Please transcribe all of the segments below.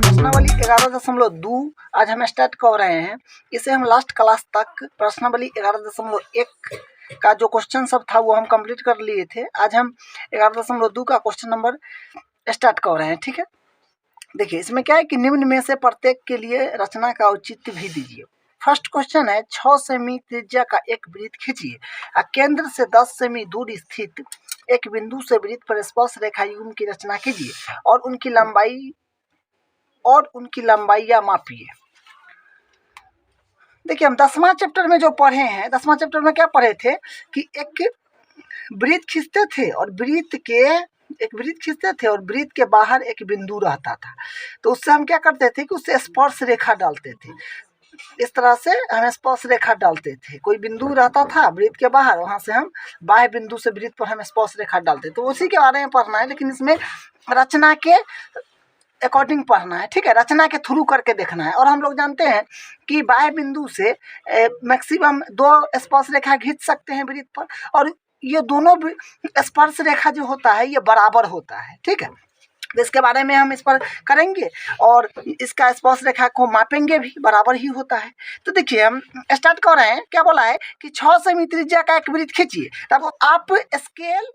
प्रश्नावली 11.2 आज हम स्टार्ट कर रहे हैं। इसे हम लास्ट क्लास तक प्रश्नावली 11.1 का जो क्वेश्चन सब था वो हम कंप्लीट कर लिए थे। आज हम 11.2 का क्वेश्चन नंबर स्टार्ट कर रहे हैं। ठीक है, देखिए इसमें क्या है कि निम्न में से प्रत्येक के लिए रचना का औचित्य भी दीजिए। फर्स्ट क्वेश्चन है 6 सेमी त्रिज्या का एक वृत्त खींचिए। केंद्र से 10 सेमी दूर स्थित एक बिंदु से वृत्त पर स्पर्श रेखा युग्म की रचना कीजिए और उनकी लंबाइयां मापिए। देखिए हम 10वां चैप्टर में जो पढ़े हैं, 10वां चैप्टर में क्या पढ़े थे कि एक वृत्त खींचते थे और वृत्त के बाहर एक बिंदु रहता था। तो उससे हम क्या करते थे कि उससे स्पर्श रेखा डालते थे। इस तरह से हम स्पर्श रेखा डालते थे। कोई बिंदु रहता था वृत्त के बाहर, वहां से हम बाह्य बिंदु से वृत्त पर हम स्पर्श रेखा डालते। तो उसी के बारे में पढ़ना है, लेकिन इसमें रचना के अकॉर्डिंग पढ़ना है। ठीक है, रचना के थ्रू करके देखना है। और हम लोग जानते हैं कि बाह्य बिंदु से मैक्सिमम 2 स्पर्श रेखा खींच सकते हैं वृत्त पर, और ये दोनों स्पर्श रेखा जो होता है ये बराबर होता है। ठीक है, तो इसके बारे में हम इस पर करेंगे और इसका स्पर्श रेखा को मापेंगे भी, बराबर ही होता है। तो देखिए हम स्टार्ट कर रहे हैं। क्या बोला है कि 6 सेमी त्रिज्या का एक वृत्त खींचिए। तब आप स्केल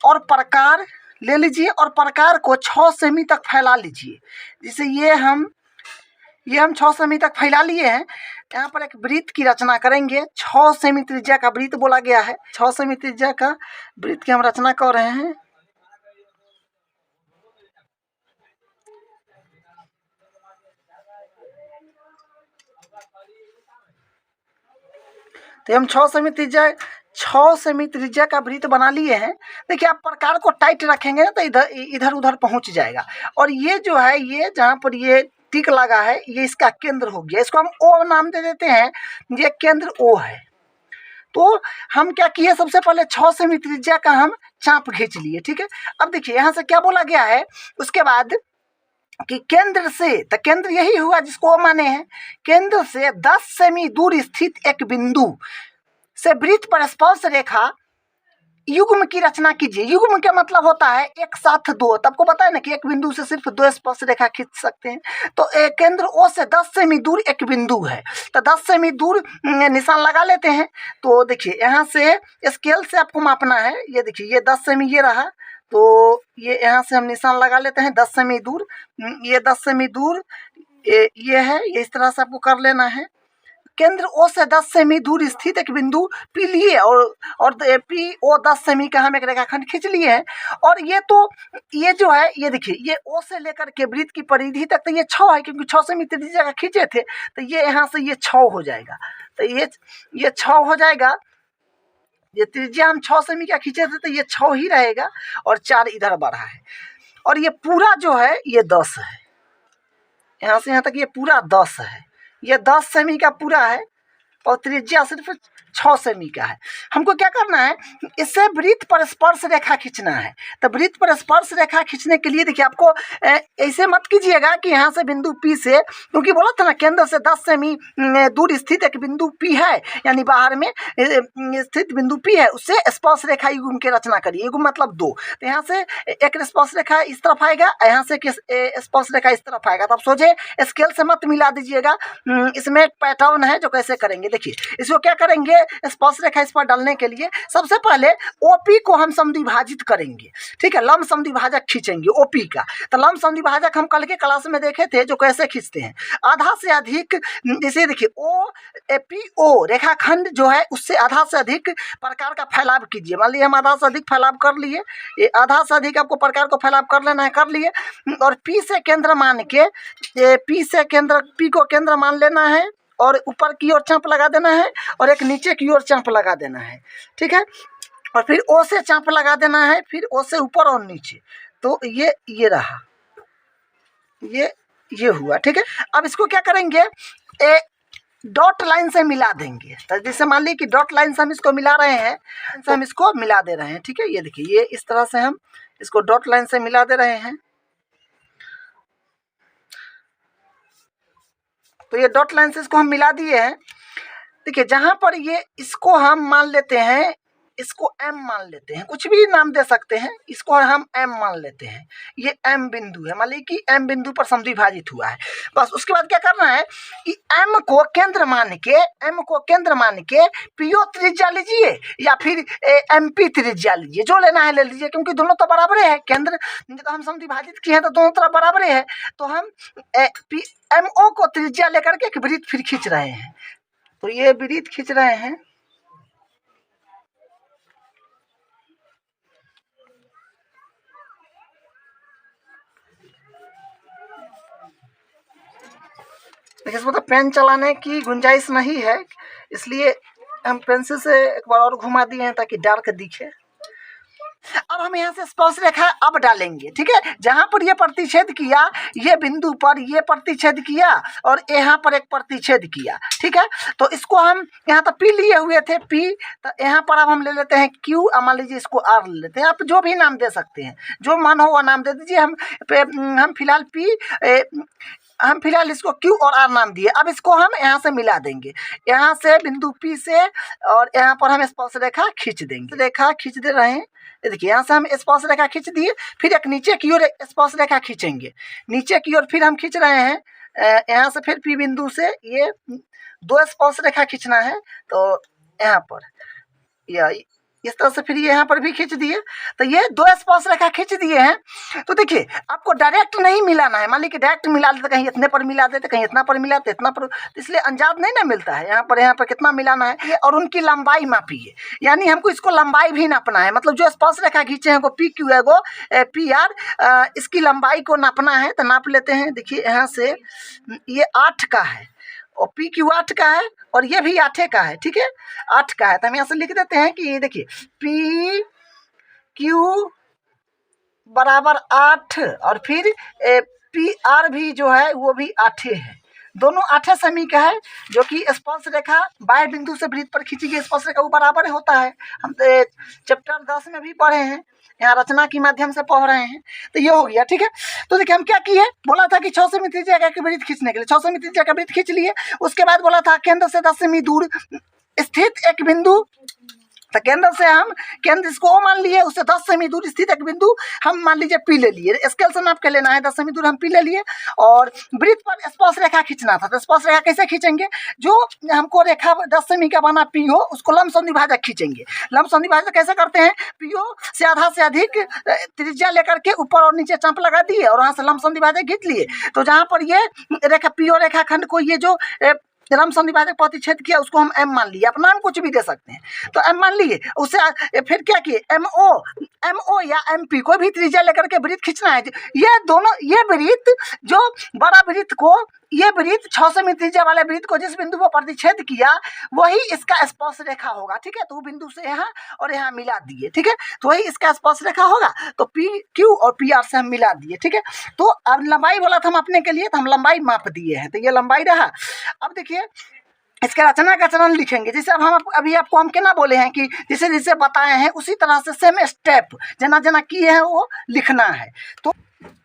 और प्रकार ले लीजिए और प्रकार को 6 सेमी तक फैला लीजिए। जैसे ये हम 6 सेमी तक फैला लिए हैं। यहाँ पर एक वृत्त की रचना करेंगे। 6 सेमी त्रिज्या का वृत्त बोला गया है। 6 सेमी त्रिज्या का वृत्त की हम रचना कर रहे हैं। तो हम 6 सेमी त्रिज्या का वृत्त बना लिए हैं। देखिए आप प्रकार को टाइट रखेंगे ना तो इधर उधर पहुंच जाएगा। और ये जो है, ये जहाँ पर ये टिक लगा है, ये इसका केंद्र हो गया। इसको हम ओ नाम दे देते हैं। ये केंद्र ओ है। तो हम क्या किए, सबसे पहले 6 सेमी त्रिज्या का हम चाप खींच लिए। ठीक है, अब देखिए यहाँ से क्या बोला गया है उसके बाद कि केंद्र से, तो केंद्र यही हुआ जिसको ओ माने हैं। केंद्र से 10 सेमी दूर स्थित एक बिंदु से वृत्त पर स्पर्श रेखा युग्म की रचना कीजिए। युग्म का मतलब होता है एक साथ 2। तब को पता है ना कि एक बिंदु से सिर्फ 2 स्पर्श रेखा खींच सकते हैं। तो केंद्र ओ से 10 सेमी दूर एक बिंदु है, तो 10 सेमी दूर निशान लगा लेते हैं। तो देखिए यहाँ से स्केल से आपको मापना है। ये देखिए ये 10 सेमी ये रहा, तो ये यहाँ से हम निशान लगा लेते हैं 10 सेमी दूर। ये 10 सेमी दूर ये है, ये इस तरह से आपको कर लेना है। केंद्र ओ से 10 सेमी दूर स्थित एक बिंदु पी लिए और पी ओ 10 सेमी का हम एक रेखाखंड खींच लिए हैं। और ये तो ये जो है, ये देखिए ये ओ से लेकर के वृत्त की परिधि तक तो ये 6 है, क्योंकि 6 सेमी त्रिज्या का खींचे थे। तो ये यहाँ से ये 6 हो जाएगा। तो ये 6 हो जाएगा। ये त्रिज्या हम 6 सेमी का खींचे थे तो ये 6 ही रहेगा और 4 इधर बढ़ा है। और ये पूरा जो है ये 10 है। यहाँ से यहाँ तक ये पूरा 10 है। ये 10 सेमी का पूरा है और त्रिज्या सिर्फ 6 सेमी का है। हमको क्या करना है, इससे वृत्त पर स्पर्श रेखा खींचना है। तो वृत्त पर स्पर्श रेखा खींचने के लिए देखिए आपको ऐसे मत कीजिएगा कि यहाँ से बिंदु P से, क्योंकि बोला था ना केंद्र से 10 सेमी दूर स्थित एक बिंदु P है, यानी बाहर में स्थित बिंदु P है, उससे स्पर्श रेखा युग्म की रचना करिए। युग्म मतलब 2। तो यहाँ से एक स्पर्श रेखा इस तरफ आएगा, यहाँ से स्पर्श रेखा इस तरफ आएगा। तब सोचे स्केल से मत मिला दीजिएगा। इसमें एक पैटर्न है जो कैसे करेंगे। देखिए इसको क्या करेंगे, स्पर्श रेखा इस पर डालने के लिए सबसे पहले ओपी को हम समद्विभाजित करेंगे। ठीक है, लंब समद्विभाजक खींचेंगे ओपी का। तो लंब समद्विभाजक हम कल के क्लास में देखे थे जो कैसे खींचते हैं। आधा से अधिक, जैसे देखिए ओ पी ओ रेखाखंड जो है उससे आधा से अधिक प्रकार का फैलाव कीजिए। मान लीजिए हम आधा से अधिक फैलाव कर लिए, ये आधा से अधिक आपको प्रकार को फैलाव कर लेना है, कर लिए। और पी से केंद्र मान के पी को केंद्र मान लेना है और ऊपर की ओर चाप लगा देना है और एक नीचे की ओर चाप लगा देना है। ठीक है, और फिर ओ से चाप लगा देना है, फिर ओ से ऊपर और नीचे। तो ये रहा, ये हुआ। ठीक है, अब इसको क्या करेंगे, डॉट लाइन से मिला देंगे। तो जैसे मान लीजिए कि डॉट लाइन से हम इसको मिला रहे हैं, तो हम इसको मिला दे रहे हैं। ठीक है, ये देखिए ये इस तरह से हम इसको डॉट लाइन से मिला दे रहे हैं। तो ये डॉट लाइन से इसको हम मिला दिए हैं। देखिए जहां पर ये इसको हम मान लेते हैं इसको M मान लेते हैं, कुछ भी नाम दे सकते हैं, इसको हम M मान लेते हैं। ये M बिंदु है, मान लीजिए कि M बिंदु पर समद्विभाजित हुआ है। बस उसके बाद क्या करना है कि M को केंद्र मान के PO त्रिज्या लीजिए या फिर MP त्रिज्या लीजिए, जो लेना है ले लीजिए, क्योंकि दोनों तो बराबर है। केंद्र तो हम समद्विभाजित किए हैं तो दोनों तरफ बराबर है, तो हम MO को त्रिज्या लेकर के एक वृत्त फिर खींच रहे हैं। तो ये वृत्त खींच रहे हैं, देखिए इसमें तो पेन चलाने की गुंजाइश नहीं है, इसलिए हम पेंसिल से एक बार और घुमा दिए हैं ताकि डार्क दिखे। अब हम यहाँ से स्पर्श रेखा अब डालेंगे, ठीक है। जहाँ पर ये प्रतिच्छेद किया, ये बिंदु पर ये प्रतिच्छेद किया और यहाँ पर एक प्रतिच्छेद किया, ठीक है। तो इसको हम यहाँ तो P लिए हुए थे, P, तो यहाँ पर अब हम ले लेते हैं Q, मान लीजिए इसको R ले लेते हैं। आप जो भी नाम दे सकते हैं, जो मन हो वो नाम दे दीजिए। हम फिलहाल इसको Q और R नाम दिए। अब इसको हम यहाँ से मिला देंगे, यहाँ से बिंदु P से, और यहाँ पर हम स्पर्श रेखा खींच देंगे। रेखा खींच दे रहे हैं, देखिए यहाँ से हम स्पर्श रेखा खींच दिए, फिर एक नीचे की ओर स्पर्श रेखा खींचेंगे, नीचे की ओर फिर हम खींच रहे हैं। यहाँ से फिर P बिंदु से ये 2 स्पर्श रेखा खींचना है, तो यहाँ पर या इस तरह से फिर यहाँ पर भी खींच दिए। तो ये 2 स्पर्श रेखा खींच दिए हैं। तो देखिए आपको डायरेक्ट नहीं मिलाना है, मान लीजिए डायरेक्ट मिला देते, कहीं इतने पर मिला देते, कहीं इतना पर मिलाते, इतना पर, तो इसलिए अंदाज नहीं ना मिलता है। यहाँ पर कितना मिलाना है, और उनकी लंबाई मापिए, यानी हमको इसको लंबाई भी नापना है। मतलब जो स्पर्श रेखा खींचे हैं वो PQ है, वो PR, इसकी लंबाई को नापना है। तो नाप लेते हैं, देखिए यहाँ से ये 8 का है और PQ 8 का है और ये भी 8 का है, ठीक है, 8 का है। तो हम यहाँ से लिख देते हैं कि देखिए PQ बराबर 8 और फिर PR भी जो है वो भी 8 है, दोनों 8 सेमी का है, जो कि स्पर्श रेखा बाह्य बिंदु से वृत्त पर खींची गई स्पर्श रेखा वो बराबर होता है। हम चैप्टर 10 में भी पढ़े हैं, यहाँ रचना के माध्यम से पढ़ रहे हैं। तो ये हो गया, ठीक है। तो देखिए हम क्या किए, बोला था कि 6 सेमी त्रिज्या का वृत्त खींचने के लिए 6 सेमी त्रिज्या का वृत्त खींच लिए। उसके बाद बोला था केंद्र से 10 सेमी दूर स्थित एक बिंदु, तो केंद्र से हम केंद्र इसको O मान लिए, उससे 10 सेमी दूर स्थित एक बिंदु हम मान लीजिए P ले लिए, स्केल से नाप के लेना है, 10 सेमी दूर हम P ले लिए, और वृत्त पर स्पर्श रेखा खींचना था। तो स्पर्श रेखा कैसे खींचेंगे, जो हमको रेखा 10 सेमी का बना P हो उसको लंब समद्विभाजक खींचेंगे। लंब समद्विभाजक कैसे करते हैं, PO से आधा से अधिक त्रिज्या लेकर के ऊपर और नीचे चांप लगा दिए और वहाँ से लंब समद्विभाजक खींच लिए। तो जहाँ पर ये रेखा PO रेखाखंड को ये जो लंब समद्विभाजक प्रतिच्छेद किया उसको हम M मान लिए, अपना नाम कुछ भी दे सकते हैं। तो M मान लिए, उससे फिर क्या किए, MO या MP कोई भी त्रिज्या लेकर के वृत्त खींचना है। ये दोनों, ये वृत्त जो बड़ा वृत्त को, ये वृत्त 6 सेमी त्रिज्या वाले वृत्त को जिस बिंदु पर प्रतिच्छेद किया वही इसका स्पर्श रेखा होगा, ठीक है। तो बिंदु से यहाँ और यहाँ मिला दिए, ठीक है, तो वही इसका स्पर्श रेखा होगा। तो PQ और PR से हम मिला दिए, ठीक है। तो अब लंबाई बोला था हम अपने के लिए, तो हम लंबाई माप दिए हैं, तो ये लंबाई रहा। अब देखिए इसके रचना का चरण लिखेंगे, जैसे अब हम अभी आपको हम क्या बोले हैं कि जैसे जैसे बताए हैं उसी तरह से सेम स्टेप जना जना किए हैं वो लिखना है। तो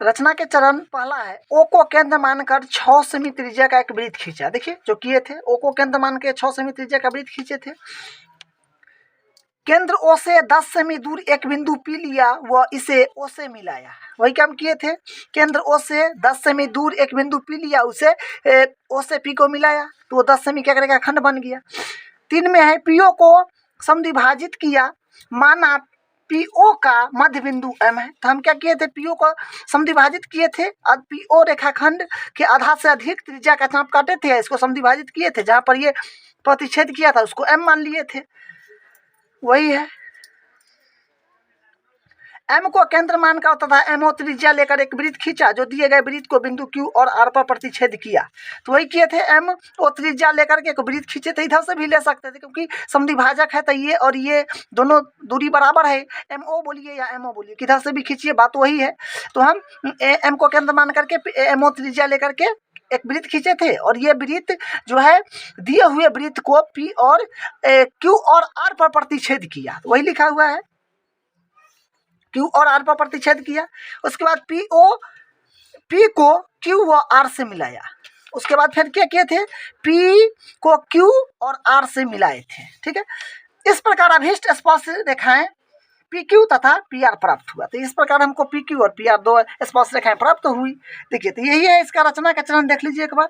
रचना के चरण पहला है, O को केंद्र मानकर 6 सेमी त्रिज्या का एक वृत्त खींचा। देखिए जो किए थे, O को केंद्र मान के 6 सेमी त्रिज्या का वृत्त खींचे थे। केंद्र O से 10 सेमी दूर एक बिंदु P लिया, वह इसे O से मिलाया। वही काम किए थे, केंद्र O से 10 सेमी दूर एक बिंदु P लिया, उसे O से P को मिलाया, तो वो 10 सेमी क्या करेगा, खंड बन गया। 3 में है PO को समद्विभाजित किया, माना PO का मध्य बिंदु M है। तो हम क्या किए थे, PO को समद्विभाजित किए थे, अब PO रेखाखंड के आधा से अधिक त्रिज्या का चाप काटे थे, इसको समद्विभाजित किए थे, जहाँ पर ये प्रतिच्छेद किया था उसको M मान लिए थे। वही है, M को केंद्र मानकर तथा MO त्रिज्या लेकर एक वृत्त खींचा, जो दिए गए वृत्त को बिंदु Q और R पर प्रतिच्छेद किया। तो वही किए थे, MO त्रिज्या लेकर के एक वृत्त खींचे थे, इधर से भी ले सकते थे क्योंकि समद्विभाजक है, तो ये और ये दोनों दूरी बराबर है, MO बोलिए या MO बोलिए, किधर से भी खींचिए बात वही है। तो हम M को केंद्र मान करके MO त्रिज्या लेकर के एक वृत्त खींचे थे, और ये वृत्त जो है दिए हुए वृत्त को P और Q और R पर प्रतिच्छेद किया। तो वही लिखा हुआ है, Q और R पर प्रतिच्छेद किया। उसके बाद P को Q व R से मिलाया। उसके बाद फिर क्या किए थे, P को Q और R से मिलाए थे, ठीक है। इस प्रकार अभीष्ट स्पर्श रेखाएं PQ तथा PR प्राप्त हुआ। तो इस प्रकार हमको PQ और PR दो स्पर्श रेखाएं प्राप्त हुई। देखिए, तो यही है इसका रचना का चरण, देख लीजिए एक बार।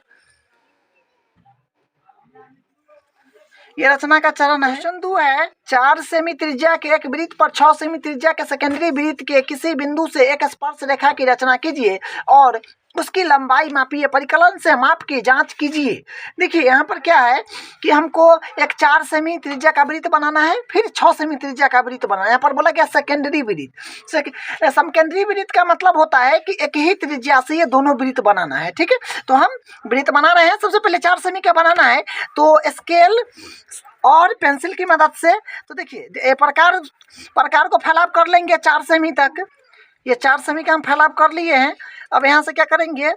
ये रचना का चरण है। चंदू है 4 सेमी त्रिज्या के एक वृत्त पर 6 सेमी त्रिज्या के सेकेंडरी वृत्त के किसी बिंदु से एक स्पर्श रेखा की रचना कीजिए और उसकी लंबाई मापिए, परिकलन से माप की जांच कीजिए। देखिए यहाँ पर क्या है कि हमको एक 4 सेमी त्रिज्या का वृत्त बनाना है, फिर 6 सेमी त्रिज्या का वृत्त बनाना है। यहाँ पर बोला गया सेकेंडरी वृत्त। समकेंद्री वृत्त का मतलब होता है कि एक ही त्रिज्या से ये दोनों वृत्त बनाना है, ठीक है। तो हम वृत्त बना रहे हैं, सबसे पहले 4 सेमी का बनाना है, तो स्केल और पेंसिल की मदद से, तो देखिए प्रकार को फैलाव कर लेंगे 4 सेमी तक। ये 4 सेमी का हम फैलाव कर लिए हैं। अब यहाँ से क्या करेंगे,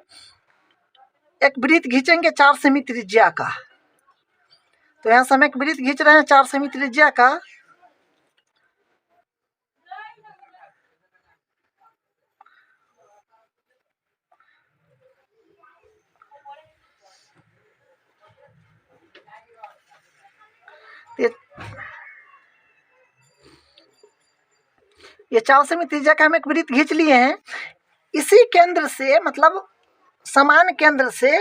एक वृत्त खींचेंगे 4 सेमी त्रिज्या का। तो यहाँ से हम एक वृत्त खींच रहे हैं 4 सेमी त्रिज्या का। ये 4 सेमी त्रिज्या का हम एक वृत्त खींच लिए हैं। इसी केंद्र से, मतलब समान केंद्र से,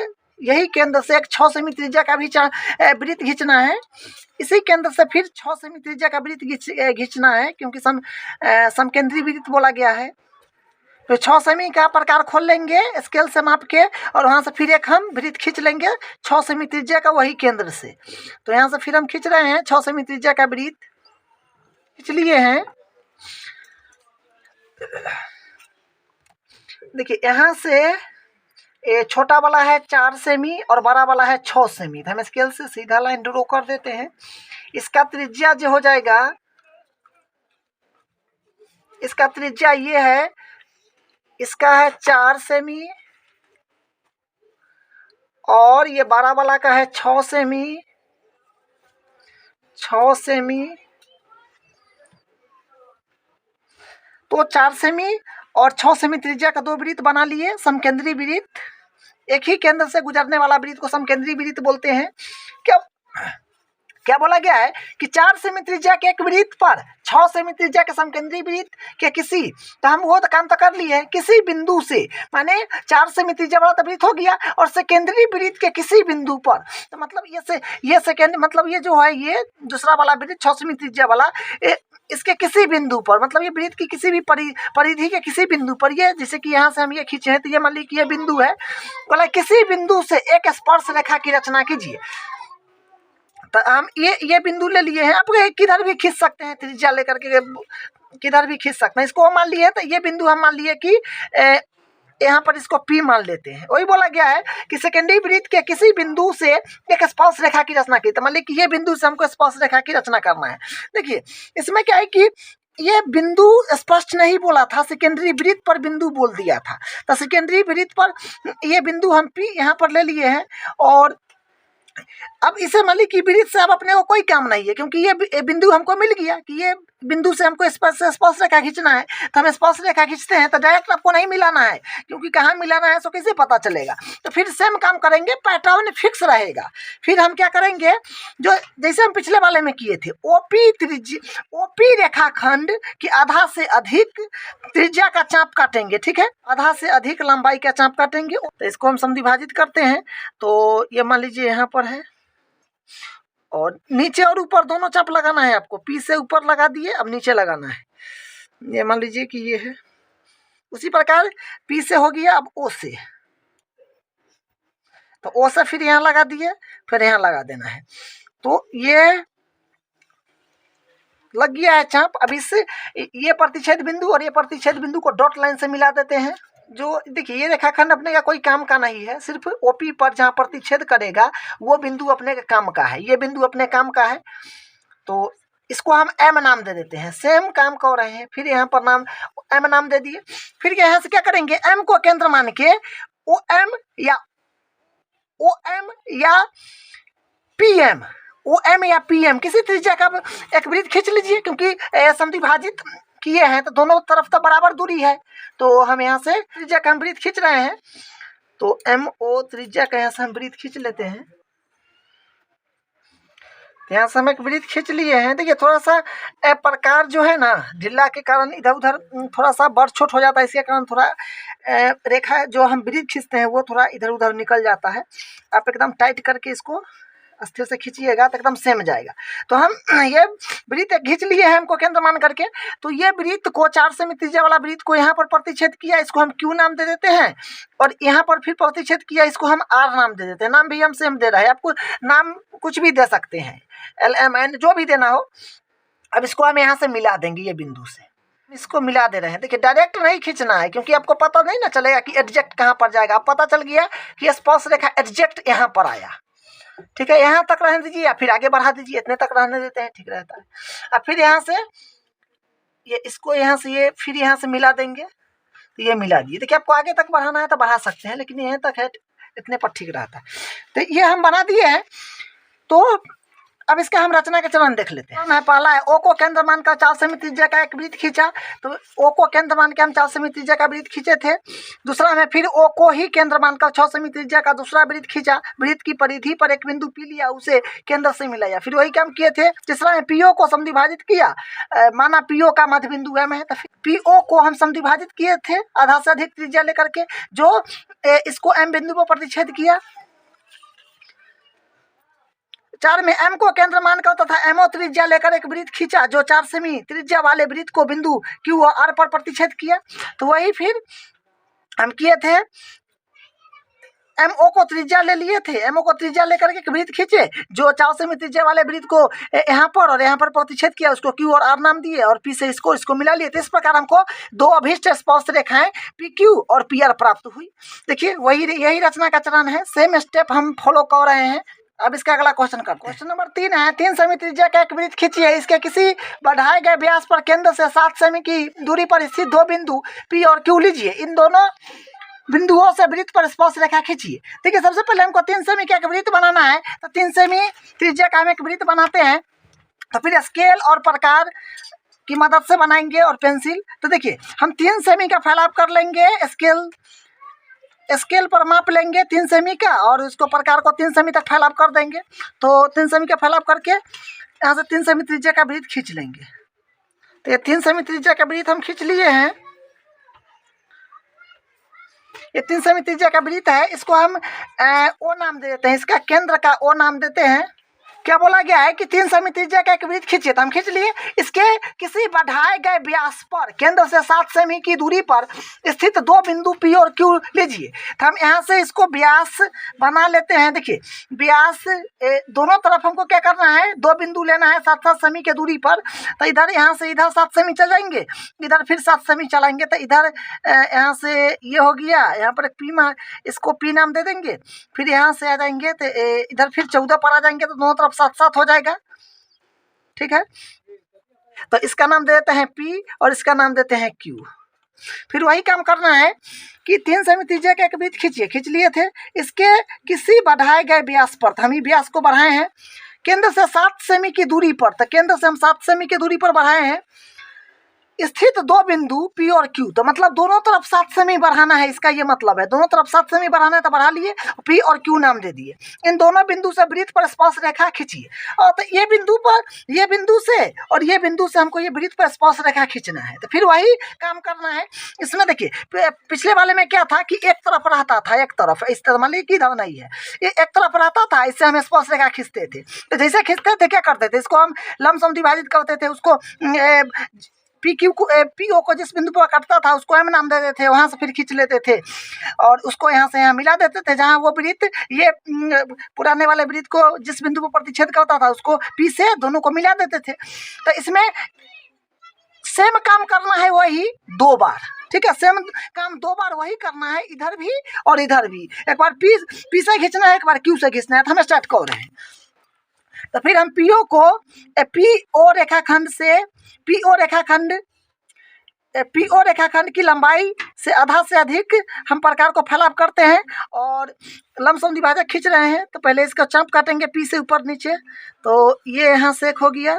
यही केंद्र से एक 6 सेमी त्रिज्या का भी वृत्त खींचना है। इसी केंद्र से फिर 6 सेमी त्रिज्या का वृत्त खींचना है, क्योंकि समकेंद्री वृत्त बोला गया है। तो 6 सेमी का प्रकार खोल लेंगे स्केल से माप के, और वहाँ से फिर एक हम वृत्त खींच लेंगे 6 सेमी त्रिज्या का, वही केंद्र से। तो यहाँ से फिर हम खींच रहे हैं 6 सेमी त्रिज्या का वृत्त, खींच लिए हैं। देखिए यहाँ से छोटा वाला है 4 सेमी और बड़ा वाला है 6 सेमी। तो हम स्केल से सीधा लाइन ड्रॉ कर देते हैं। इसका त्रिज्या जो हो जाएगा, इसका त्रिज्या ये है, इसका है 4 सेमी और ये बड़ा वाला का है 6 सेमी। 6 सेमी तो 4 सेमी और 6 सेमी त्रिज्या का 2 वृत्त बना लिए, समकेंद्री वृत्त। एक ही केंद्र से गुजरने वाला वृत्त को समकेंद्री वृत्त बोलते हैं। क्या बोला गया है कि 4 सेमी त्रिज्या के एक वृत्त पर 6 सेमी त्रिज्या के समकेंद्री वृत्त के किसी, तो हम वो तो काम तो कर लिए हैं, किसी बिंदु से, माने 4 सेमी त्रिज्या वाला तो वृत्त हो गया, और सेकेंडरी वृत्त के किसी बिंदु पर, तो मतलब ये सेकेंड, मतलब ये जो है, ये दूसरा वाला वृत्त 6 सेमी त्रिज्या वाला, इसके किसी बिंदु पर, मतलब ये वृत्त की किसी भी परिधि के किसी बिंदु पर, ये जैसे कि यहाँ से हम ये खींचे हैं, तो ये मान लीजिए कि ये बिंदु है, बोला किसी बिंदु से एक स्पर्श रेखा की रचना कीजिए। तो हम ये बिंदु ले लिए हैं। आप किधर भी खींच सकते हैं, त्रिज्या लेकर के किधर भी खींच सकते हैं। इसको मान लिए, तो ये बिंदु हम मान लिए कि यहाँ पर इसको P मान लेते हैं। वही बोला गया है कि सेकेंडरी वृत्त के किसी बिंदु से एक स्पर्श रेखा की रचना की। तो मान लीजिए कि ये बिंदु से हमको स्पर्श रेखा की रचना करना है। देखिए इसमें क्या है कि ये बिंदु स्पष्ट नहीं बोला था, सेकेंडरी वृत्त पर बिंदु बोल दिया था। तो सेकेंडरी वृत्त पर ये बिंदु हम P यहाँ पर ले लिए हैं, और अब इसे मान ली कि वृत्त से अब अपने को कोई काम नहीं है, क्योंकि ये बिंदु हमको मिल गया कि ये बिंदु से हमको स्पर्श रेखा खींचना है। तो हम स्पर्श रेखा खींचते हैं, तो डायरेक्ट आपको नहीं मिलाना है, क्योंकि कहाँ मिलाना है सो कैसे पता चलेगा। तो फिर सेम काम करेंगे, पैटर्न फिक्स रहेगा। फिर हम क्या करेंगे, जो जैसे हम पिछले वाले में किए थे, ओपी रेखाखंड की आधा से अधिक त्रिज्या का चाप काटेंगे, ठीक है, आधा से अधिक लंबाई का चाप काटेंगे। तो इसको हम समद्विभाजित करते हैं। तो ये मान लीजिए यहाँ पर है, और नीचे और ऊपर दोनों चाप लगाना है आपको। P से ऊपर लगा दिए, अब नीचे लगाना है। ये मान लीजिए कि ये है, उसी प्रकार P से हो गया, अब O से, तो O से फिर यहाँ लगा दिए, फिर यहाँ लगा देना है। तो ये लग गया है चाप। अब इससे ये प्रतिच्छेद बिंदु और ये प्रतिच्छेद बिंदु को डॉट लाइन से मिला देते हैं। जो देखिए ये रेखाखंड अपने का कोई काम का नहीं है, सिर्फ ओपी पर जहाँ प्रतिच्छेद करेगा वो बिंदु अपने के काम का है, ये बिंदु अपने काम का है। तो इसको हम एम नाम दे देते हैं, सेम काम कर रहे हैं। फिर यहाँ पर नाम एम नाम दे दिए। फिर यहाँ से क्या करेंगे, एम को केंद्र मान के ओ एम या पीएम किसी त्रिज्या का एक वृत्त खींच लीजिए, क्योंकि समद्विभाजित किए हैं तो दोनों तरफ तो बराबर दूरी है। तो हम यहाँ से त्रिज्या का हम वृत्त खींच रहे हैं, तो MO त्रिज्या का यहाँ से हम वृत्त खींच लेते हैं। तो यहाँ से हम एक वृत्त खींच लिए हैं। देखिए थोड़ा सा प्रकार जो है ना ढीला के कारण इधर उधर थोड़ा सा बड़ छोट हो जाता है, इसके कारण थोड़ा रेखा जो हम वृत्त खींचते हैं वो थोड़ा इधर उधर निकल जाता है। आप एकदम टाइट करके इसको अस्थिर से खींचिएगा तो एकदम सेम जाएगा। तो हम ये वृत्त खींच लिए हैं हमको केंद्र मान करके। तो ये वृत्त को 4 सेमी त्रिज्या वाला वृत्त को यहाँ पर प्रतिच्छेद किया, इसको हम क्यू नाम दे देते हैं। और यहाँ पर फिर प्रतिच्छेद किया, इसको हम आर नाम दे देते हैं। नाम भी हम सेम दे रहे हैं, आपको नाम कुछ भी दे सकते हैं, LMN जो भी देना हो। अब इसको हम यहाँ से मिला देंगे, ये बिंदु से इसको मिला दे रहे हैं। देखिए डायरेक्ट नहीं खींचना है, क्योंकि आपको पता नहीं ना चलेगा कि एडजेक्ट कहाँ पर जाएगा। अब पता चल गया कि स्पर्श रेखा एडजेक्ट यहाँ पर आया, ठीक है। यहाँ तक रहने दीजिए या फिर आगे बढ़ा दीजिए, इतने तक रहने देते हैं, ठीक रहता है। अब फिर यहाँ से ये इसको यहाँ से ये फिर यहाँ से मिला देंगे, तो ये मिला दिए। देखिए आपको आगे तक बढ़ाना है तो बढ़ा सकते हैं, लेकिन यहाँ तक है इतने पर ठीक रहता है। तो ये हम बना दिए हैं। तो अब इसका हम रचना के चरण देख लेते हैं। पहला है ओ को केंद्र मान का 4 सेमी त्रिज्या का एक वृत्त खींचा। तो ओ को केंद्र मान के हम 4 सेमी त्रिज्या का वृत्त खींचे थे। दूसरा में फिर ओ को ही केंद्र मान का 6 सेमी त्रिज्या का दूसरा वृत्त खींचा। वृत्त की परिधि पर एक बिंदु पी लिया, उसे केंद्र से मिलाया, फिर वही काम किए थे। तीसरा में पीओ को समद्विभाजित किया, माना पीओ का मध्य बिंदु एम है, तो पीओ को हम समद्विभाजित किए थे आधा से अधिक त्रिज्या लेकर के, जो इसको एम बिंदु पर प्रतिच्छेद किया। 4 में एम को केंद्र मानकर तथा एमओ त्रिज्या लेकर एक वृत्त खींचा, जो 4 सेमी त्रिज्या वाले वृत्त को बिंदु क्यू और आर पर प्रतिच्छेद किया। तो वही फिर हम किए थे, एमओ को त्रिज्या ले लिए थे, एमओ को त्रिज्या लेकर के एक वृत्त खींचे, जो 4 सेमी त्रिज्या वाले वृत्त को यहाँ पर और यहाँ पर प्रतिच्छेद किया, उसको क्यू और आर नाम दिए, और पी से इसको मिला लिए। तो इस प्रकार हमको 2 अभीष्ट स्पर्श रेखाएं पी क्यू और पी आर प्राप्त हुई। देखिए यही रचना का चरण है, सेम स्टेप हम फॉलो कर रहे हैं। अब इसका अगला क्वेश्चन करते हैं। क्वेश्चन नंबर 3 है, 3 सेमी त्रिज्या का एक वृत्त खींचिए, इसके किसी बढ़ाए गए व्यास पर केंद्र से 7 सेमी की दूरी पर स्थित 2 बिंदु पी और क्यू लीजिए, इन दोनों बिंदुओं से वृत्त पर स्पर्श रेखा खींचिए। देखिए सबसे पहले हमको 3 सेमी का एक वृत्त बनाना है, तो 3 सेमी त्रिज्या का हम एक वृत्त बनाते हैं। तो फिर स्केल और प्रकार की मदद से बनाएंगे और पेंसिल। तो देखिए हम 3 सेमी का फैलाव कर लेंगे, स्केल पर माप लेंगे 3 सेमी का, और उसको प्रकार को 3 सेमी तक फैलाव कर देंगे। तो 3 सेमी का फैलाव करके यहाँ से 3 सेमी त्रिज्या का वृत्त खींच लेंगे। तो ये 3 सेमी त्रिज्या का वृत्त हम खींच लिए हैं। ये 3 सेमी त्रिज्या का वृत्त है, इसको हम ओ नाम दे देते हैं, इसका केंद्र का ओ नाम देते हैं। क्या बोला गया है कि 3 सेमी त्रिज्या का एक वृत्त खींचिए, तो हम खींच लिए। इसके किसी बढ़ाए गए व्यास पर केंद्र से 7 सेमी की दूरी पर स्थित 2 बिंदु पी और क्यू लीजिए। तो हम यहाँ से इसको व्यास बना लेते हैं। देखिए व्यास दोनों तरफ हमको क्या करना है, 2 बिंदु लेना है 7-7 सेमी के दूरी पर। तो इधर यहाँ से इधर 7 सेमी चल जाएंगे, इधर फिर 7 सेमी चलाएंगे, तो इधर यहाँ से ये हो गया, यहाँ पर पी इसको पी नाम दे देंगे। फिर यहाँ से आ जाएंगे तो इधर फिर 14 पर आ जाएंगे, तो दोनों तरफ 7-7 हो जाएगा, ठीक है। तो इसका नाम दे देते हैं पी और इसका नाम देते हैं क्यू। फिर वही काम करना है कि 3 सेमी त्रिज्या का एक वृत्त खींचिए, खींच लिए थे। इसके किसी बढ़ाए गए व्यास पर, हम ही व्यास को बढ़ाए हैं, केंद्र से 7 सेमी की दूरी पर, तो केंद्र से हम 7 सेमी की दूरी पर बढ़ाए हैं, स्थित 2 बिंदु पी और क्यू। तो मतलब दोनों तरफ 7 सेमी बढ़ाना है, इसका ये मतलब है दोनों तरफ 7 सेमी बढ़ाना है, तो बढ़ा लिए, पी और क्यू नाम दे दिए। इन दोनों बिंदु से वृत्त पर स्पर्श रेखा खींचिए। और तो ये बिंदु से और ये बिंदु से हमको ये वृत्त पर स्पर्श रेखा खींचना है। तो फिर वही काम करना है इसमें। देखिए पिछले वाले में क्या था कि एक तरफ रहता था, एक तरफ इस तरह, मान लीजिए कि इधर नहीं है, ये एक तरफ रहता था, इससे हम स्पर्श रेखा खींचते थे। तो जैसे खींचते थे क्या करते थे, इसको हम लमसम विभाजित करते थे, उसको पी क्यू को पी ओ को जिस बिंदु पर काटता था उसको एम नाम दे देते थे, वहाँ से फिर खींच लेते थे और उसको यहाँ से यहाँ मिला देते थे। जहाँ वो वृत्त ये पुराने वाले वृत्त को जिस बिंदु पर प्रतिच्छेद करता था उसको पी से दोनों को मिला देते थे। तो इसमें सेम काम करना है वही 2 बार, ठीक है। सेम काम 2 बार वही करना है, इधर भी और इधर भी। एक बार पी से खींचना है, एक बार क्यू से खींचना है। तो हम स्टार्ट कर रहे हैं। तो फिर हम पीओ को पीओ रेखाखंड की लंबाई से आधा से अधिक हम प्रकार को फैलाव करते हैं और लमसम विभाजक खींच रहे हैं। तो पहले इसका चाप काटेंगे पी से ऊपर नीचे, तो ये यहाँ से एक हो गया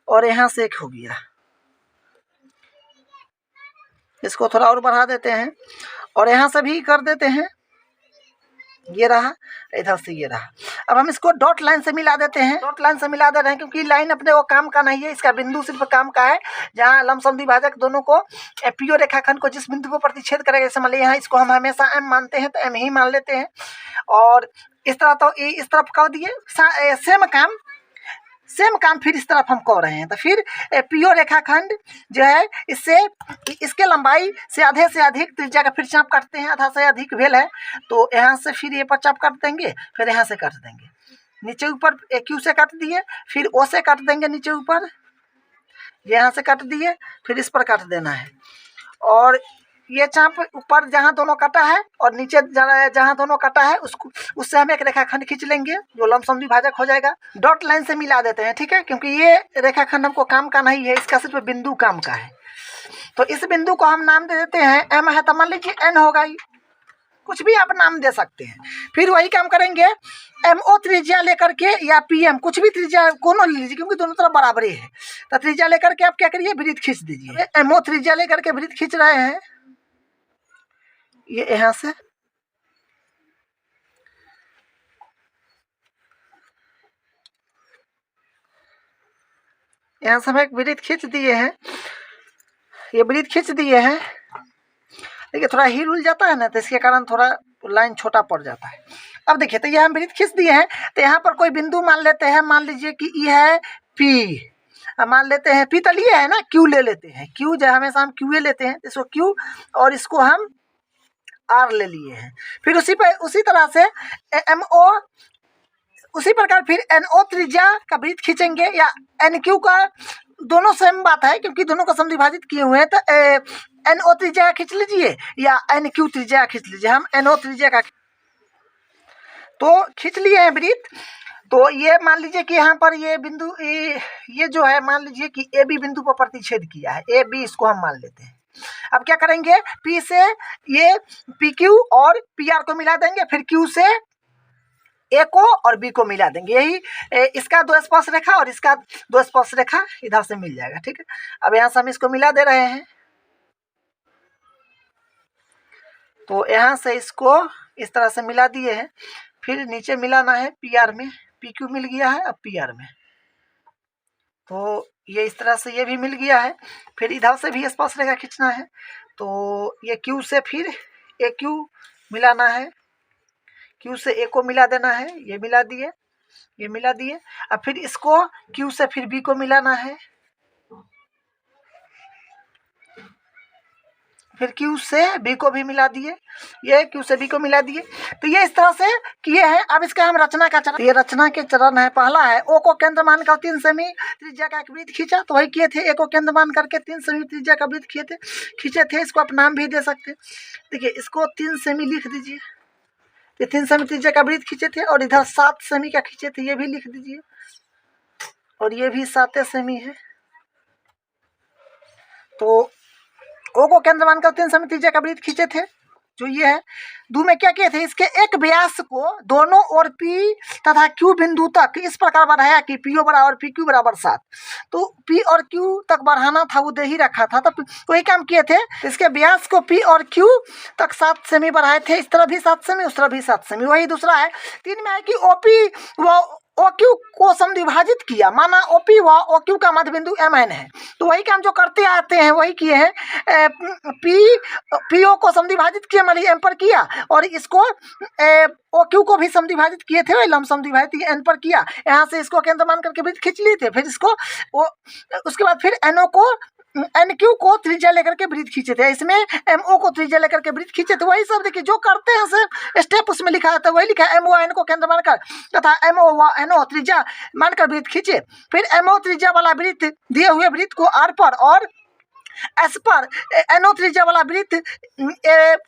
और यहाँ से एक हो गया। इसको थोड़ा और बढ़ा देते हैं और यहाँ से भी कर देते हैं, ये रहा, इधर से ये रहा। अब हम इसको डॉट लाइन से मिला देते हैं, डॉट लाइन से मिला दे रहे हैं क्योंकि लाइन अपने वो काम का नहीं है, इसका बिंदु सिर्फ काम का है जहाँ लमसम द्विभाजक दोनों को पीओ रेखाखंड को जिस बिंदु को प्रतिच्छेद करेगा, जैसे मान लीजिए यहाँ इसको हम हमेशा एम मानते हैं तो एम ही मान लेते हैं, और इस तरह तो इस तरफ कर दिए, सेम काम फिर इस तरफ हम कर रहे हैं। तो फिर पीओ रेखाखंड जो है इससे इसके लंबाई से आधे से अधिक त्रिज्या का फिर चाप काटते हैं, आधा से अधिक भेल है तो यहाँ से फिर ये पर चाप काट देंगे, फिर यहाँ से काट देंगे, नीचे ऊपर क्यू से काट दिए, फिर ओ से काट देंगे नीचे ऊपर, यहाँ से काट दिए, फिर इस पर काट देना है। और ये चाप ऊपर जहाँ दोनों कटा है और नीचे जहाँ दोनों कटा है उससे हम एक रेखाखंड खींच लेंगे जो लमसम द्विभाजक हो जाएगा। डॉट लाइन से मिला देते हैं, ठीक है, क्योंकि ये रेखाखंड हमको काम का नहीं है, इसका सिर्फ बिंदु काम का है। तो इस बिंदु को हम नाम दे देते हैं एम है तो मान लीजिए एन होगा, कुछ भी आप नाम दे सकते हैं। फिर वही काम करेंगे, एम ओ त्रिज्या लेकर के या पी एम कुछ भी त्रिज्या कोनो ले लीजिए क्योंकि दोनों तरफ बराबर ही है, तो त्रिज्या लेकर के आप क्या करिए, वृत्त खींच दीजिए। एम ओ त्रिज्या लेकर के वृत्त खींच रहे हैं, ये यहाँ से हम एक वृत्त खींच दिए हैं, ये वृत्त खींच दिए हैं, देखिए थोड़ा हिल उल जाता है ना तो इसके कारण थोड़ा लाइन छोटा पड़ जाता है। अब देखिए तो ये हम वृत्त खींच दिए हैं, तो यहाँ पर कोई बिंदु मान लेते हैं, मान लीजिए कि ये है पी, मान लेते हैं पी तो लिए है ना, क्यू ले लेते हैं, क्यू जो हमेशा हम क्यू लेते हैं, इसको क्यू और इसको हम आर ले लिए हैं। फिर उसी तरह से एम ओ, उसी प्रकार फिर एन ओ त्रिज्या का वृत्त खींचेंगे या एन क्यू का, दोनों सेम बात है क्योंकि दोनों को समद्विभाजित किए हुए हैं, तो एन ओ त्रिज्या खींच लीजिए या एन क्यू त्रिज्या खींच लीजिए। हम एन ओ त्रिज्या का तो खींच लिए हैं वृत्त। तो ये मान लीजिए कि यहाँ पर ये बिंदु ये जो है मान लीजिए कि ए बी बिंदु पर प्रतिच्छेद किया है, ए बी इसको हम मान लेते हैं। अब क्या करेंगे, पी से ये पी क्यू और पी आर को मिला देंगे, फिर क्यू से ए को और बी को मिला देंगे, यही इसका दो स्पर्श रेखा और इसका दो स्पर्श रेखा इधर से मिल जाएगा, ठीक है। अब यहाँ से हम इसको मिला दे रहे हैं, तो यहाँ से इसको इस तरह से मिला दिए हैं, फिर नीचे मिलाना है पी आर में, पी क्यू मिल गया है अब पी आर में, तो ये इस तरह से ये भी मिल गया है। फिर इधर से भी स्पर्श रेखा खींचना है, तो ये क्यू से फिर ए क्यू मिलाना है, क्यू से ए को मिला देना है, ये मिला दिए, ये मिला दिए। अब फिर इसको क्यू से फिर बी को मिलाना है, फिर क्यू से बी को भी मिला दिए, ये क्यू से बी को मिला दिए। तो ये इस तरह से किए हैं। अब इसका हम रचना का चरण, ये रचना के चरण है। पहला है ओ को केंद्र मानकर 3 सेमी त्रिज्या का एक वृत्त खींचा, तो वही किए थे, ए को केंद्र मान करके 3 सेमी त्रिज्या का वृत्त खींचे थे। इसको आप नाम भी दे सकते, देखिए इसको 3 सेमी लिख दीजिए, ये 3 सेमी त्रिज्या का वृत्त खींचे थे, और इधर 7 सेमी का खींचे थे, ये भी लिख दीजिए, और ये भी 7 सेमी है। तो ओ को केंद्र मानकर 3 सेमी त्रिज्या का वृत्त खींचे थे, जो ये है। दो में क्या किए थे, इसके एक व्यास को दोनों ओर पी तथा क्यू बिंदु तक इस प्रकार बढ़ाया कि पी ओ बराबर पी क्यू बराबर 7। तो पी और क्यू तक बढ़ाना था, वो दे ही रखा था, तो वही काम किए थे। इसके व्यास को पी और क्यू तक 7 सेमी बढ़ाए थे, इस तरह भी 7 सेमी, उस तरह भी 7 सेमी। वही दूसरा है 3 में है कि ओपी व OQ को समद्विभाजित किया, माना OP व OQ का मध्य बिंदु MN है, तो वही काम जो करते आते हैं वही किए हैं। PO को समद्विभाजित किया, मान लीजिए M पर किया, और इसको OQ को भी समद्विभाजित किए थे, वही लमसम द्विभाजित N पर किया, यहाँ से इसको केंद्र मान करके वृत्त खींच लिए थे। फिर इसको उसके बाद फिर NO को NQ को त्रिज्या लेकर के वृत्त खींचे थे, इसमें MO को त्रिज्या लेकर के वृत्त खींचे थे। वही सब देखिए जो करते हैं सर स्टेप उसमें लिखा है, तो वही लिखा है, MO N को केंद्र मानकर तथा MO व NO त्रिज्या मानकर वृत्त खींचे। फिर MO त्रिज्या वाला वृत्त दिए हुए वृत्त को R पर और S पर NO त्रिज्या वाला वृत्त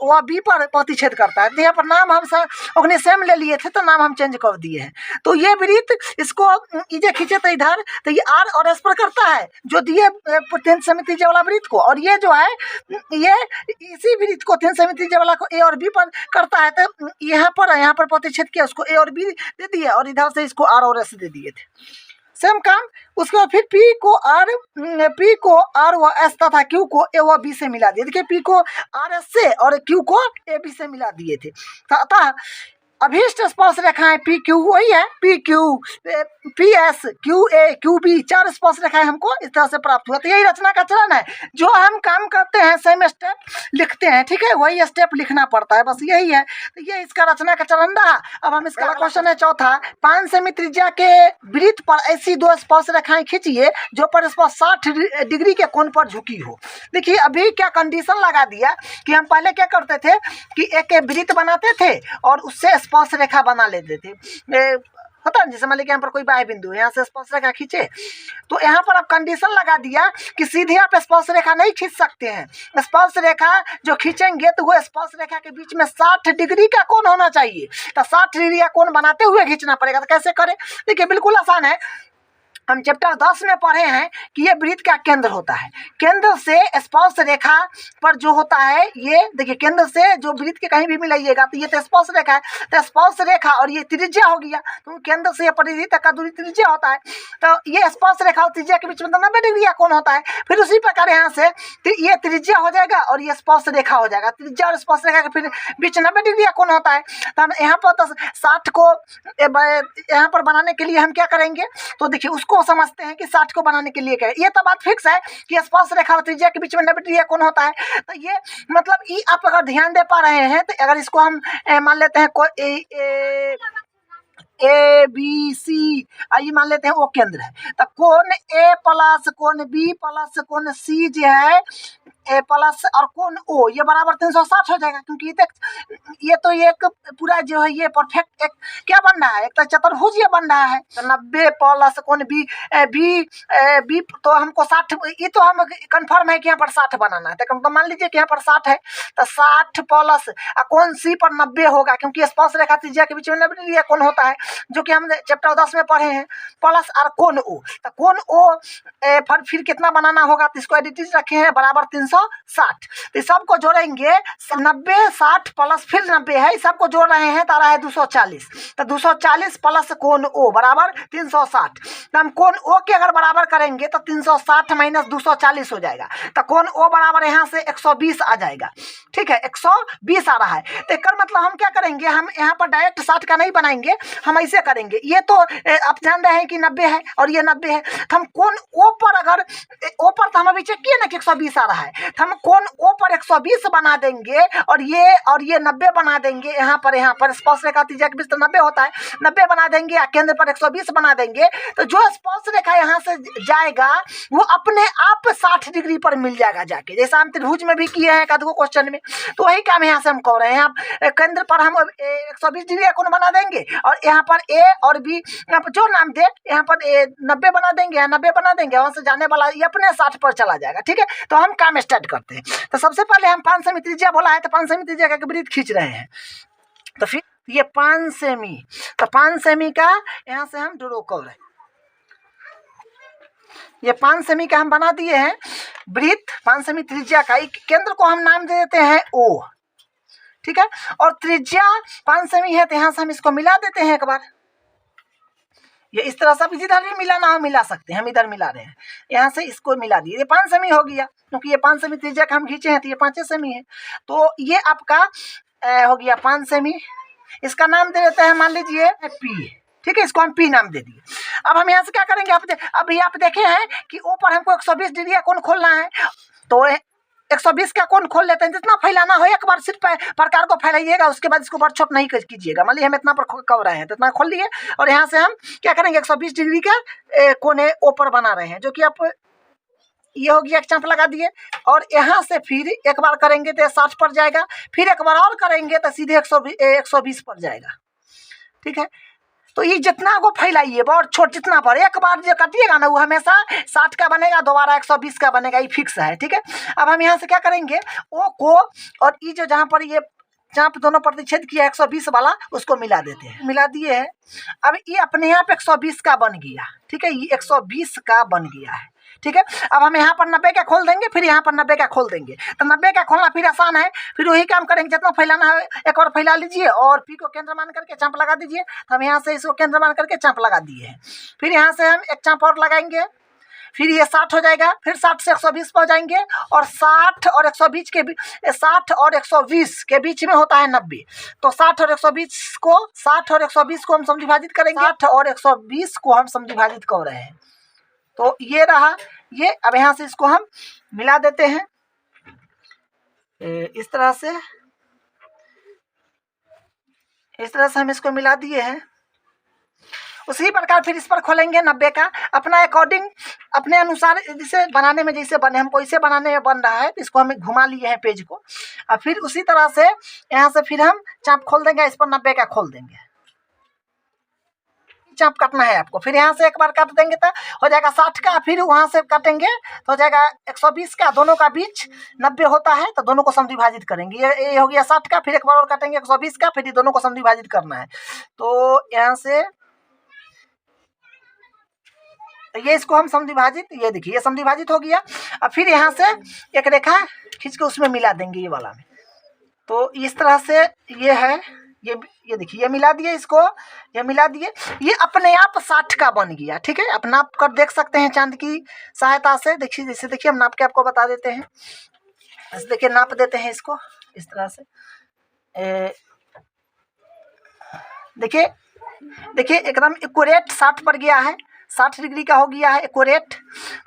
व B पर प्रतिच्छेद करता है। तो यहाँ पर नाम हम अपने सेम ले लिए थे, तो नाम हम चेंज कर दिए हैं। तो ये वृत्त इसको इजे खींचे तो इधर, तो ये R और S पर करता है जो दिए 3 सेमी त्रिज्या वाला वृत्त को, और ये जो है ये इसी वृत्त को 3 सेमी त्रिज्या वाला को A और B पर करता है। तो यहाँ पर प्रतिच्छेद किया, उसको A और B दे दिए, और इधर से इसको R और S दे दिए थे, सेम काम। उसके बाद फिर P को R व S तथा Q को A व B से मिला दिए। देखिए P को R S से और Q को A B से मिला दिए थे। अतः अभीष्ट स्पर्श रेखाएं पी क्यू वही है, P Q, P S, Q A, Q B, 4 स्पर्श रेखाएं हमको इस तरह से प्राप्त हुआ। तो यही रचना का चरण है, जो हम काम करते हैं सेम स्टेप लिखते हैं, ठीक है, वही स्टेप लिखना पड़ता है, बस यही है। तो ये इसका रचना का चरण रहा। अब हम इसका क्वेश्चन है चौथा, 5 सेमी त्रिज्या के वृत्त पर ऐसी 2 स्पर्श रेखाएं खींचिए जो परस्पर 60 डिग्री के कोण पर झुकी हो। देखिए अभी क्या कंडीशन लगा दिया कि हम पहले क्या करते थे कि एक वृत्त बनाते थे और उससे स्पर्श रेखा बना लेते थे, होता है जैसे मान लीजिए यहाँ पर कोई बाह्य बिंदु है, यहाँ से स्पर्श रेखा खींचे, तो यहाँ पर आप कंडीशन लगा दिया कि सीधे आप स्पर्श रेखा नहीं खींच सकते हैं। स्पर्श रेखा जो खींचेंगे तो वो स्पर्श रेखा के बीच में 60 डिग्री का कोण होना चाहिए। तो 60 डिग्री का कोण बनाते हुए खींचना पड़ेगा। तो कैसे करें? देखिए बिल्कुल आसान है। हम चैप्टर 10 में पढ़े हैं कि ये वृत्त का केंद्र होता है। केंद्र से स्पर्श रेखा पर जो होता है, ये देखिए केंद्र से जो वृत्त के कहीं भी मिलाइएगा तो ये तो स्पर्श रेखा है। तो स्पर्श रेखा और ये त्रिज्या हो गया, तो केंद्र से परिधि तक का दूरी त्रिज्या होता है। तो ये स्पर्श रेखा और त्रिज्या के बीच में 90 डिग्री का कोण होता है। फिर उसी प्रकार यहाँ से ये त्रिज्या हो जाएगा और ये स्पर्श रेखा हो जाएगा। त्रिज्या और स्पर्श रेखा के फिर बीच 90 डिग्री का कोण होता है। तो हम यहाँ पर तो 60 को यहाँ पर बनाने के लिए हम क्या करेंगे, तो देखिए उसको समझते हैं कि 60 को बनाने के लिए क्या है। ये तो बात फिक्स है कि स्पर्श रेखा और त्रिज्या के बीच में 90 डिग्री का कोण होता है। तो ये मतलब ये आप अगर ध्यान दे पा रहे हैं तो अगर इसको हम मान लेते हैं कोई ए बी सी, आइए मान लेते हैं वो केंद्र है। तो कोण ए प्लस कोण बी प्लस कोण सी जो है ए प्लस और कोण ओ, ये बराबर 360 हो जाएगा, क्योंकि ये तो एक पूरा जो है ये परफेक्ट एक क्या बन रहा है, एक तो चतुर्भुज ये बन रहा है। तो 90 प्लस कोण बी बी तो हमको 60, ये तो हम कंफर्म है कि यहाँ पर 60 बनाना है। तो मान लीजिए कि यहाँ पर 60 है, तो 60 प्लस कोण सी पर 90 होगा, क्योंकि स्पर्श रेखा त्रिज्या के बीच में 90 डिग्री कोण होता है, जो कि हम चैप्टर 10 में पढ़े हैं, प्लस और कोण ओ। तो कोण ओ फिर कितना बनाना होगा, तो इसको एडिटिव रखे हैं बराबर 360। तो सबको जोड़ेंगे 90 60 प्लस फिर 90 है, सबको जोड़ रहे हैं तो आ रहा है 240। तो 240 प्लस कोण ओ बराबर 360। तो हम कोण ओ के अगर बराबर करेंगे तो 360 माइनस 240 हो जाएगा। तो कोण ओ बराबर यहाँ से 120 आ जाएगा, ठीक है, 120 आ रहा है। तो इसका मतलब हम क्या करेंगे, हम यहाँ पर डायरेक्ट 60 का नहीं बनाएंगे, हम ऐसे करेंगे। ये तो आप जान रहे हैं कि 90 है और ये 90 है, तो हम कोण ओ पर अगर ओ पर तो हम अभी चेक किए ना कि 120 आ रहा है, तो हम कोण ओ पर 120 बना देंगे और ये 90 बना देंगे। यहाँ पर स्पर्श रेखा त्रिज्या के बीच तो 90 होता है, 90 बना देंगे या केंद्र पर 120 बना देंगे। तो जो स्पर्श रेखा यहाँ से जाएगा वो अपने आप 60 डिग्री पर मिल जाएगा जाके, जैसा हम त्रिभुज में भी किए हैं एक क्वेश्चन में। तो वही काम यहाँ से हम कर रहे हैं। आप केंद्र पर हम 120 डिग्री का कोण बना देंगे और यहाँ पर ए और बी जो नाम दे, यहाँ पर 90 बना देंगे, यहाँ 90 बना देंगे, वहाँ से जाने वाला ये अपने 60 पर चला जाएगा, ठीक है। तो हम काम स्टार्ट करते हैं। तो सबसे पहले हम 5 सेमी त्रिज्या बोला है, तो 5 सेमी त्रिज्या का वृत्त खींच रहे हैं। तो फिर ये 5 सेमी, तो 5 सेमी का यहाँ से हम ड्रॉ कर रहे हैं। ये 5 सेमी का हम बना दिए हैं वृत्त, 5 सेमी त्रिज्या का। केंद्र को हम नाम दे देते हैं ओ, ठीक है, और त्रिज्या 5 सेमी है, तो यहाँ से हम इसको मिला देते हैं एक बार। ये इस तरह से आप जिधर भी मिलाना हो मिला सकते हैं, हम इधर मिला रहे हैं, यहाँ से इसको मिला दिए, ये 5 सेमी हो गया, क्योंकि ये 5 सेमी त्रिज्या का हम खींचे हैं तो ये 5 सेमी है। तो ये आपका हो गया 5 सेमी। इसका नाम दे देते हैं, मान लीजिए पी, ठीक है, इसको हम पी नाम दे दिए। अब हम यहाँ से क्या करेंगे, अभी आप देखे हैं कि ऊपर हमको 120 डिग्री का कोण खोलना है, तो 120 का कोण खोल लेते हैं। जितना फैलाना हो एक बार सिर्फ प्रकार को फैलाइएगा, उसके बाद इसको बड़ छोट नहीं कीजिएगा। मान लीजिए हम इतना पर कर रहे हैं तो इतना खोल लिए, और यहाँ से हम क्या करेंगे 120 डिग्री का कोने ऊपर बना रहे हैं, जो कि आप ये हो गया, एक चांप लगा दिए। और यहाँ से फिर एक बार करेंगे तो 60 पर जाएगा, फिर एक बार और करेंगे तो सीधे 120 पर जाएगा, ठीक है। तो ये जितना को फैलाइए बहुत छोट, जितना पर एक बार जो काटिएगा ना वो हमेशा 60 का बनेगा, दोबारा 120 का बनेगा, ये फिक्स है, ठीक है। अब हम यहाँ से क्या करेंगे, ओ को और ये जो जहाँ पर ये चाप दोनों प्रतिच्छेद किया 120 वाला, उसको मिला देते हैं, मिला दिए हैं। अब ये अपने आप 120 का बन गया, ठीक है, ये 120 का बन गया है, ठीक है। अब हम यहाँ पर 90 का खोल देंगे, फिर यहाँ पर 90 का खोल देंगे। तो 90 का खोलना फिर आसान है, फिर वही काम करेंगे, जितना फैलाना है एक और फैला लीजिए और पी को केंद्र मान करके चांप लगा दीजिए। तो हम यहाँ से इसको केंद्र मान करके चांप लगा दिए हैं। फिर यहाँ से हम एक चांप और लगाएंगे, फिर ये 60 हो जाएगा, फिर 60 से 120 पर जाएंगे, और 60 और 120 के 60 और 120 के बीच में होता है 90। तो 60 और 120 को 60 और 120 को हम समविभाजित करेंगे, 60 और 120 को हम समविभाजित कर रहे हैं। तो ये रहा ये। अब यहाँ से इसको हम मिला देते हैं इस तरह से हम इसको मिला दिए हैं। उसी प्रकार फिर इस पर खोलेंगे 90 का, अपना अकॉर्डिंग, अपने अनुसार, जिसे बनाने में जैसे बने, हमको इसे बनाने में बन रहा है, तो इसको हम घुमा लिए हैं पेज को। और फिर उसी तरह से यहाँ से फिर हम चाप खोल देंगे, इस पर 90 का खोल देंगे। चाप काटना है आपको, फिर यहाँ से एक बार काट देंगे तो हो जाएगा 60 का, फिर वहाँ से काटेंगे तो हो जाएगा 120 का, दोनों का बीच 90 होता है, तो दोनों को समविभाजित करेंगे। ये हो गया 60 का, फिर एक बार और काटेंगे 120 का, फिर ये दोनों को समविभाजित करना है। तो यहाँ से ये इसको हम समविभाजित, ये देखिए ये समविभाजित हो गया। अब फिर यहाँ से एक रेखा खींच के उसमें मिला देंगे ये वाला में। तो इस तरह से ये है, ये देखिए ये मिला दिए, इसको ये मिला दिए, ये अपने आप 60 का बन गया। ठीक है, आप नाप कर देख सकते हैं चांद की सहायता से। देखिए जैसे देखिए हम नाप के आपको बता देते हैं, ऐसे देखिए नाप देते हैं इसको इस तरह से। देखिए एकदम एक्यूरेट 60 पर गया है, 60 डिग्री का हो गया है एक्यूरेट।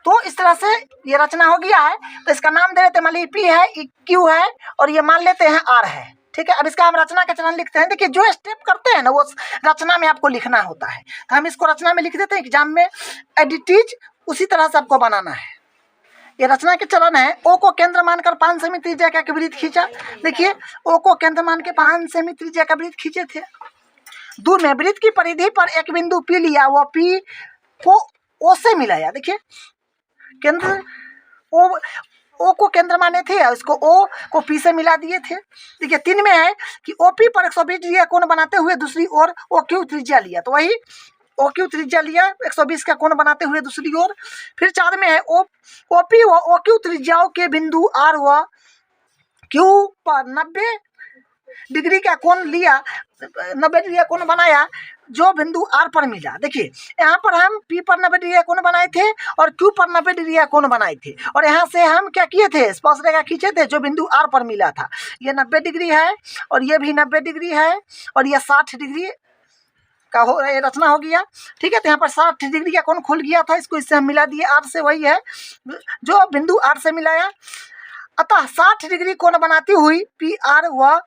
तो इस तरह से ये रचना हो गया है। तो इसका नाम दे देते हैं, मान लीजिए पी है, क्यू है, और ये मान लेते हैं आर है। ठीक है, अब इसका हम रचना का चलन लिखते हैं। देखिए जो स्टेप करते हैं ना वो रचना में आपको लिखना होता है, तो हम इसको रचना में लिख देते हैं एग्जाम में। एडिटीज उसी तरह से आपको बनाना है। ये रचना के चलन है। ओ को केंद्र मानकर 5 सेमी त्रिज्या का वृत्त खींचा। देखिए ओ को केंद्र मान के 5 सेमी त्रिज्या का वृत्त खींचे थे। दूर में वृत्त की परिधि पर एक बिंदु पी लिया, वो पी को ओ से मिलाया। देखिए केंद्र ओ को केंद्र माने थे, इसको ओ को पी से मिला दिए थे। देखिए 3 में है कि ओ पी पर 120 डिग्री कोण बनाते हुए दूसरी ओर ओ क्यू त्रिज्या लिया, तो वही ओ क्यू त्रिज्या लिया 120 का कोण बनाते हुए दूसरी ओर। फिर 4 में है ओ पी व ओ क्यू त्रिज्याओं के बिंदु आर व क्यू पर 90 डिग्री का कोण लिया, 90 डिग्री का कोण बनाया, जो बिंदु आर पर मिला। देखिए यहाँ पर हम पी पर 90 डिग्री का कोण बनाए थे और क्यू पर 90 डिग्री का कोण बनाए थे, और यहाँ से हम क्या किए थे, स्पर्शरेखा खींचे थे जो बिंदु आर पर मिला था। ये 90 डिग्री है और ये भी 90 डिग्री है और ये 60 डिग्री का रचना हो गया। ठीक है, तो यहाँ पर 60 डिग्री का कोण खुल गया था, इसको इससे हम मिला दिए आर से, वही है जो बिंदु आर से मिलाया। अतः 60 डिग्री कोण बनाती हुई पी आर व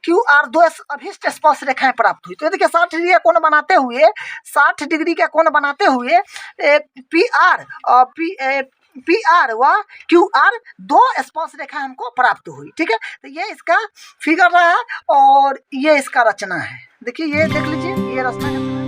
क्यू आर 2 अभिष्ट स्पर्श रेखाएं प्राप्त हुई। तो देखिए 60 डिग्री का कोण बनाते हुए, 60 डिग्री का कोण बनाते हुए पी आर और पी आर व क्यू आर 2 स्पर्श रेखाएं हमको प्राप्त हुई। ठीक है, तो ये इसका फिगर रहा और ये इसका रचना है। देखिए ये देख लीजिए, ये रचना है।